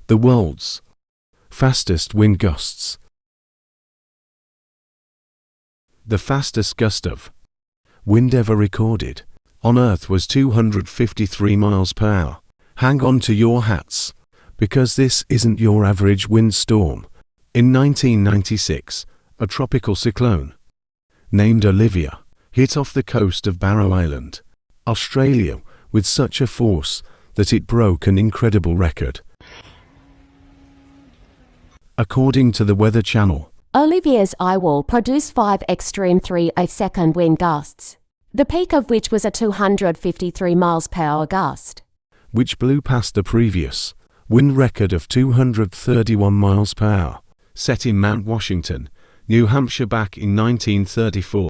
The world's fastest wind gusts. The fastest gust of wind ever recorded on Earth was 253 miles per hour. Hang on to your hats, because this isn't your average windstorm. In 1996, a tropical cyclone named Olivia hit off the coast of Barrow Island, Australia, with such a force that it broke an incredible record. According to the Weather Channel, Olivia's eyewall produced 5 extreme 3/8-second wind gusts, the peak of which was a 253 miles per hour gust, which blew past the previous wind record of 231 miles per hour, set in Mount Washington, New Hampshire back in 1934.